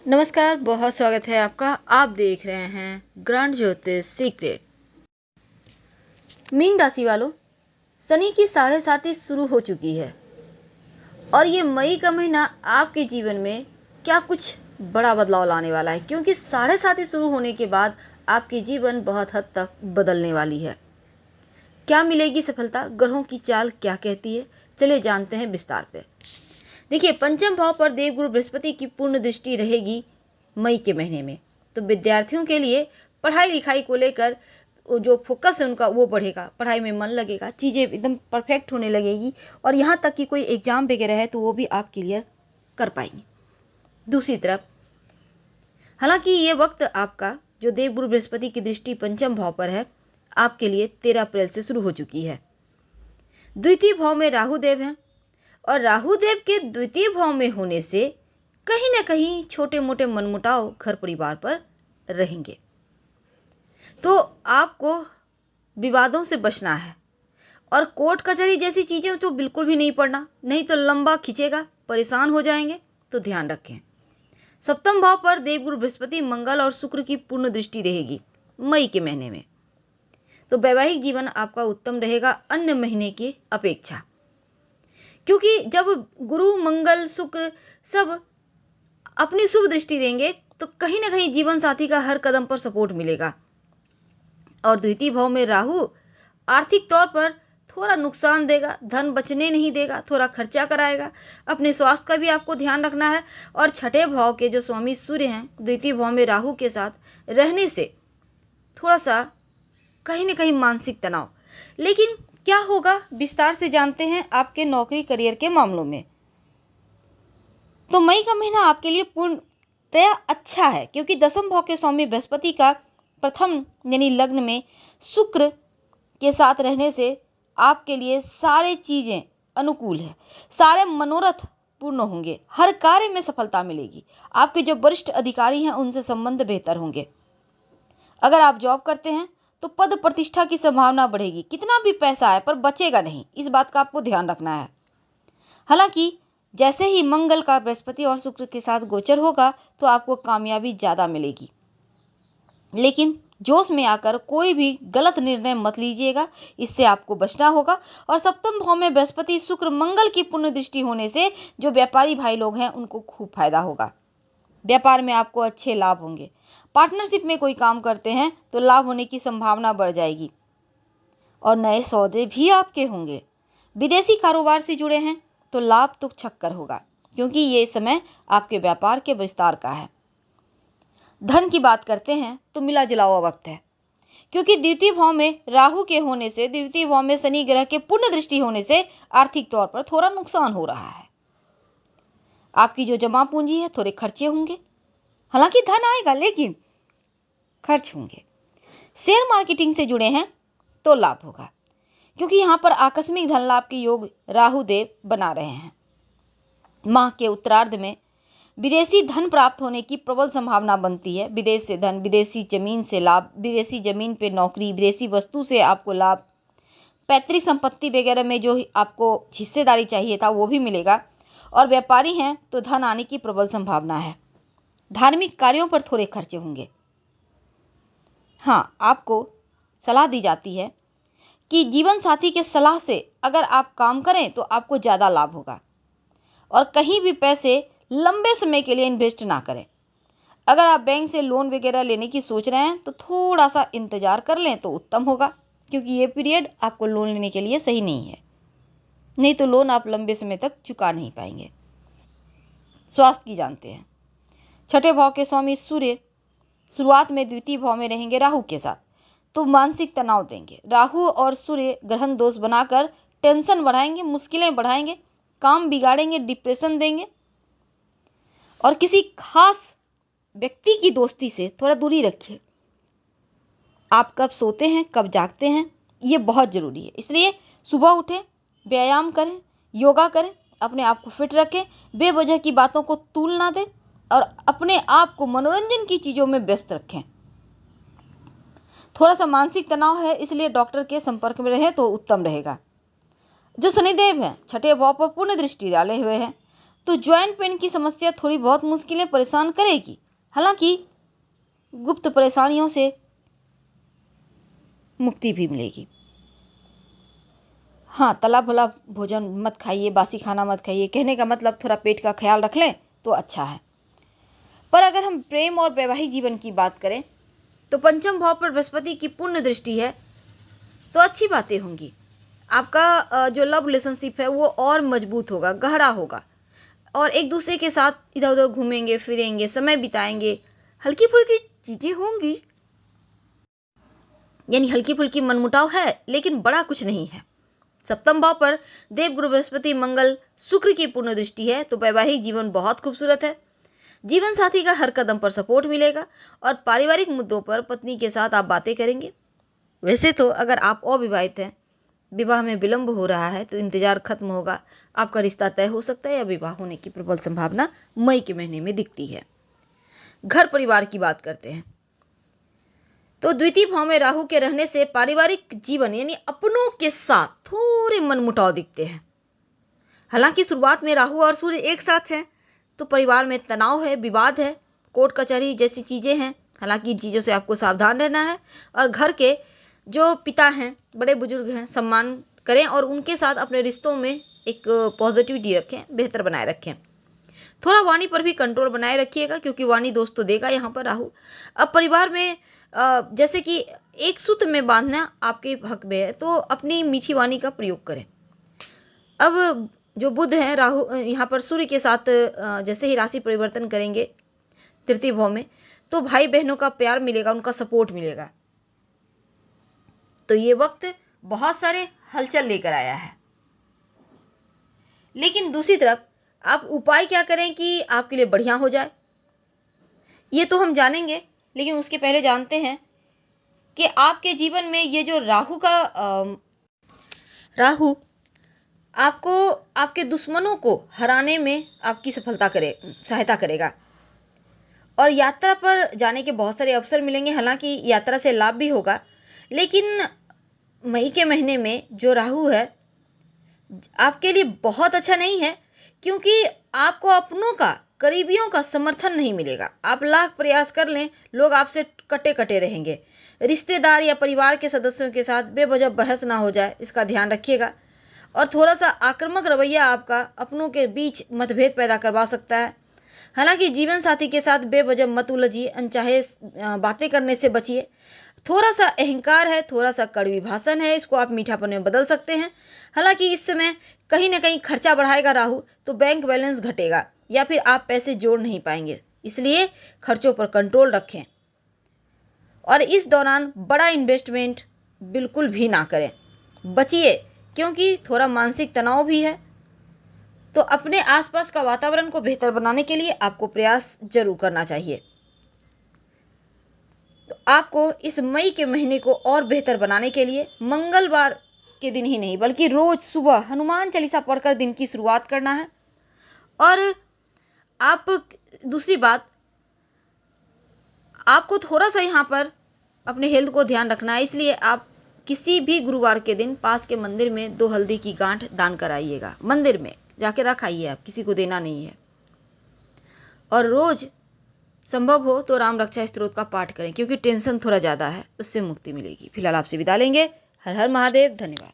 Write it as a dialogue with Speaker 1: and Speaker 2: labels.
Speaker 1: नमस्कार, बहुत स्वागत है आपका। आप देख रहे हैं ग्रैंड ज्योतिष सीक्रेट। मीन राशि वालों, शनि की 7.5 शुरू हो चुकी है और ये मई का महीना आपके जीवन में क्या कुछ बड़ा बदलाव लाने वाला है, क्योंकि 7.5 शुरू होने के बाद आपकी जीवन बहुत हद तक बदलने वाली है। क्या मिलेगी सफलता, ग्रहों की चाल क्या कहती है, चलिए जानते हैं विस्तार पे। देखिए, पंचम भाव पर देवगुरु बृहस्पति की पूर्ण दृष्टि रहेगी मई के महीने में। तो विद्यार्थियों के लिए पढ़ाई लिखाई को लेकर जो फोकस है उनका वो बढ़ेगा, पढ़ाई में मन लगेगा, चीज़ें एकदम परफेक्ट होने लगेगी और यहाँ तक कि कोई एग्जाम वगैरह है तो वो भी आप क्लियर कर पाएंगे। दूसरी तरफ हालांकि ये वक्त आपका जो देवगुरु बृहस्पति की दृष्टि पंचम भाव पर है आपके लिए 13 अप्रैल से शुरू हो चुकी है। द्वितीय भाव में राहु देव हैं और राहु देव के द्वितीय भाव में होने से कहीं ना कहीं छोटे मोटे मनमुटाव घर परिवार पर रहेंगे। तो आपको विवादों से बचना है और कोर्ट कचहरी जैसी चीज़ें तो बिल्कुल भी नहीं पड़ना, नहीं तो लंबा खींचेगा, परेशान हो जाएंगे, तो ध्यान रखें। सप्तम भाव पर देवगुरु बृहस्पति, मंगल और शुक्र की पूर्ण दृष्टि रहेगी मई के महीने में। तो वैवाहिक जीवन आपका उत्तम रहेगा अन्य महीने की अपेक्षा, क्योंकि जब गुरु मंगल शुक्र सब अपनी शुभ दृष्टि देंगे तो कहीं ना कहीं जीवन साथी का हर कदम पर सपोर्ट मिलेगा। और द्वितीय भाव में राहु आर्थिक तौर पर थोड़ा नुकसान देगा, धन बचने नहीं देगा, थोड़ा खर्चा कराएगा। अपने स्वास्थ्य का भी आपको ध्यान रखना है। और छठे भाव के जो स्वामी सूर्य हैं, द्वितीय भाव में राहु के साथ रहने से थोड़ा सा कहीं ना कहीं मानसिक तनाव। लेकिन क्या होगा, विस्तार से जानते हैं आपके नौकरी करियर के मामलों में। तो मई का महीना आपके लिए पूर्णतया अच्छा है, क्योंकि दसम भाव के स्वामी बृहस्पति का प्रथम यानी लग्न में शुक्र के साथ रहने से आपके लिए सारे चीज़ें अनुकूल है, सारे मनोरथ पूर्ण होंगे, हर कार्य में सफलता मिलेगी। आपके जो वरिष्ठ अधिकारी हैं उनसे संबंध बेहतर होंगे। अगर आप जॉब करते हैं तो पद प्रतिष्ठा की संभावना बढ़ेगी। कितना भी पैसा आए पर बचेगा नहीं, इस बात का आपको ध्यान रखना है। हालांकि जैसे ही मंगल का बृहस्पति और शुक्र के साथ गोचर होगा तो आपको कामयाबी ज़्यादा मिलेगी, लेकिन जोश में आकर कोई भी गलत निर्णय मत लीजिएगा, इससे आपको बचना होगा। और सप्तम भाव में बृहस्पति शुक्र मंगल की पूर्ण दृष्टि होने से जो व्यापारी भाई लोग हैं उनको खूब फायदा होगा। व्यापार में आपको अच्छे लाभ होंगे। पार्टनरशिप में कोई काम करते हैं तो लाभ होने की संभावना बढ़ जाएगी और नए सौदे भी आपके होंगे। विदेशी कारोबार से जुड़े हैं तो लाभ तो छक्कर होगा, क्योंकि ये समय आपके व्यापार के विस्तार का है। धन की बात करते हैं तो मिला जुला हुआ वक्त है, क्योंकि द्वितीय भाव में राहु के होने से, द्वितीय भाव में शनि ग्रह के पूर्ण दृष्टि होने से आर्थिक तौर पर थोड़ा नुकसान हो रहा है। आपकी जो जमा पूंजी है थोड़े खर्चे होंगे, हालांकि धन आएगा लेकिन खर्च होंगे। शेयर मार्केटिंग से जुड़े हैं तो लाभ होगा, क्योंकि यहाँ पर आकस्मिक धन लाभ के योग राहु देव बना रहे हैं। माह के उत्तरार्ध में विदेशी धन प्राप्त होने की प्रबल संभावना बनती है। विदेश से धन, विदेशी जमीन से लाभ, विदेशी जमीन पे नौकरी, विदेशी वस्तु से आपको लाभ, पैतृक संपत्ति वगैरह में जो आपको हिस्सेदारी चाहिए था वो भी मिलेगा। और व्यापारी हैं तो धन आने की प्रबल संभावना है। धार्मिक कार्यों पर थोड़े खर्चे होंगे। हाँ, आपको सलाह दी जाती है कि जीवन साथी के सलाह से अगर आप काम करें तो आपको ज़्यादा लाभ होगा। और कहीं भी पैसे लंबे समय के लिए इन्वेस्ट ना करें। अगर आप बैंक से लोन वगैरह लेने की सोच रहे हैं तो थोड़ा सा इंतज़ार कर लें तो उत्तम होगा, क्योंकि ये पीरियड आपको लोन लेने के लिए सही नहीं है, नहीं तो लोन आप लंबे समय तक चुका नहीं पाएंगे। स्वास्थ्य की जानते हैं। छठे भाव के स्वामी सूर्य शुरुआत में द्वितीय भाव में रहेंगे राहु के साथ, तो मानसिक तनाव देंगे। राहु और सूर्य ग्रहण दोष बनाकर टेंशन बढ़ाएंगे, मुश्किलें बढ़ाएंगे, काम बिगाड़ेंगे, डिप्रेशन देंगे। और किसी खास व्यक्ति की दोस्ती से थोड़ा दूरी रखिए। आप कब सोते हैं, कब जागते हैं, ये बहुत ज़रूरी है। इसलिए सुबह उठें, व्यायाम करें, योगा करें, अपने आप को फिट रखें, बेवजह की बातों को तूल ना दें और अपने आप को मनोरंजन की चीज़ों में व्यस्त रखें। थोड़ा सा मानसिक तनाव है, इसलिए डॉक्टर के संपर्क में रहें तो उत्तम रहेगा। जो शनिदेव हैं छठे भाव पर पूर्ण दृष्टि डाले हुए हैं, तो जॉइंट पेन की समस्या थोड़ी बहुत मुश्किलें परेशान करेगी। हालांकि गुप्त परेशानियों से मुक्ति भी मिलेगी। हाँ, तला भुना भोजन मत खाइए, बासी खाना मत खाइए। कहने का मतलब थोड़ा पेट का ख्याल रख लें तो अच्छा है। पर अगर हम प्रेम और वैवाहिक जीवन की बात करें तो पंचम भाव पर बृहस्पति की पूर्ण दृष्टि है, तो अच्छी बातें होंगी। आपका जो लव रिलेशनशिप है वो और मजबूत होगा, गहरा होगा, और एक दूसरे के साथ इधर उधर घूमेंगे फिरेंगे, समय बिताएंगे, हल्की फुल्की चीज़ें होंगी। यानी हल्की फुल्की मनमुटाव है लेकिन बड़ा कुछ नहीं है। सप्तम भाव पर देवगुरु बृहस्पति मंगल शुक्र की पूर्ण दृष्टि है, तो वैवाहिक जीवन बहुत खूबसूरत है। जीवन साथी का हर कदम पर सपोर्ट मिलेगा और पारिवारिक मुद्दों पर पत्नी के साथ आप बातें करेंगे। वैसे तो अगर आप अविवाहित हैं, विवाह में विलंब हो रहा है, तो इंतजार खत्म होगा, आपका रिश्ता तय हो सकता है या विवाह होने की प्रबल संभावना मई के महीने में दिखती है। घर परिवार की बात करते हैं तो द्वितीय भाव में राहु के रहने से पारिवारिक जीवन यानी अपनों के साथ थोड़े मनमुटाव दिखते हैं। हालांकि शुरुआत में राहु और सूर्य एक साथ हैं तो परिवार में तनाव है, विवाद है, कोर्ट कचहरी जैसी चीज़ें हैं। हालांकि इन चीज़ों से आपको सावधान रहना है और घर के जो पिता हैं, बड़े बुजुर्ग हैं, सम्मान करें और उनके साथ अपने रिश्तों में एक पॉजिटिविटी रखें, बेहतर बनाए रखें। थोड़ा वाणी पर भी कंट्रोल बनाए रखिएगा क्योंकि वाणी दोस्त तो देगा यहाँ पर राहु। अब परिवार में जैसे कि एक सूत्र में बांधना आपके हक में है, तो अपनी मीठी वाणी का प्रयोग करें। अब जो बुध हैं, राहु यहाँ पर सूर्य के साथ जैसे ही राशि परिवर्तन करेंगे तृतीय भाव में, तो भाई बहनों का प्यार मिलेगा, उनका सपोर्ट मिलेगा। तो ये वक्त बहुत सारे हलचल लेकर आया है। लेकिन दूसरी तरफ आप उपाय क्या करें कि आपके लिए बढ़िया हो जाए, ये तो हम जानेंगे। लेकिन उसके पहले जानते हैं कि आपके जीवन में ये जो राहु आपको आपके दुश्मनों को हराने में आपकी सहायता करेगा और यात्रा पर जाने के बहुत सारे अवसर मिलेंगे। हालांकि यात्रा से लाभ भी होगा, लेकिन मई के महीने में जो राहु है आपके लिए बहुत अच्छा नहीं है क्योंकि आपको अपनों का, करीबियों का समर्थन नहीं मिलेगा। आप लाख प्रयास कर लें, लोग आपसे कटे कटे रहेंगे। रिश्तेदार या परिवार के सदस्यों के साथ बेवजह बहस ना हो जाए, इसका ध्यान रखिएगा। और थोड़ा सा आक्रामक रवैया आपका अपनों के बीच मतभेद पैदा करवा सकता है। हालांकि जीवन साथी के साथ बेवजह मत उलझिए, अनचाहे बातें करने से बचिए। थोड़ा सा अहंकार है, थोड़ा सा कड़वी भाषण है, इसको आप मीठापन में बदल सकते हैं। हालांकि इस समय कहीं ना कहीं खर्चा बढ़ाएगा राहु, तो बैंक बैलेंस घटेगा या फिर आप पैसे जोड़ नहीं पाएंगे, इसलिए खर्चों पर कंट्रोल रखें। और इस दौरान बड़ा इन्वेस्टमेंट बिल्कुल भी ना करें, बचिए, क्योंकि थोड़ा मानसिक तनाव भी है। तो अपने आसपास का वातावरण को बेहतर बनाने के लिए आपको प्रयास जरूर करना चाहिए। तो आपको इस मई के महीने को और बेहतर बनाने के लिए मंगलवार के दिन ही नहीं बल्कि रोज सुबह हनुमान चालीसा पढ़कर दिन की शुरुआत करना है। और आप दूसरी बात, आपको थोड़ा सा यहाँ पर अपने हेल्थ को ध्यान रखना है, इसलिए आप किसी भी गुरुवार के दिन पास के मंदिर में 2 हल्दी की गांठ दान कराइएगा। मंदिर में जाके रख आइए, आप किसी को देना नहीं है। और रोज संभव हो तो राम रक्षा स्तोत्र का पाठ करें क्योंकि टेंशन थोड़ा ज़्यादा है, उससे मुक्ति मिलेगी। फिलहाल आपसे विदा लेंगे। हर हर महादेव। धन्यवाद।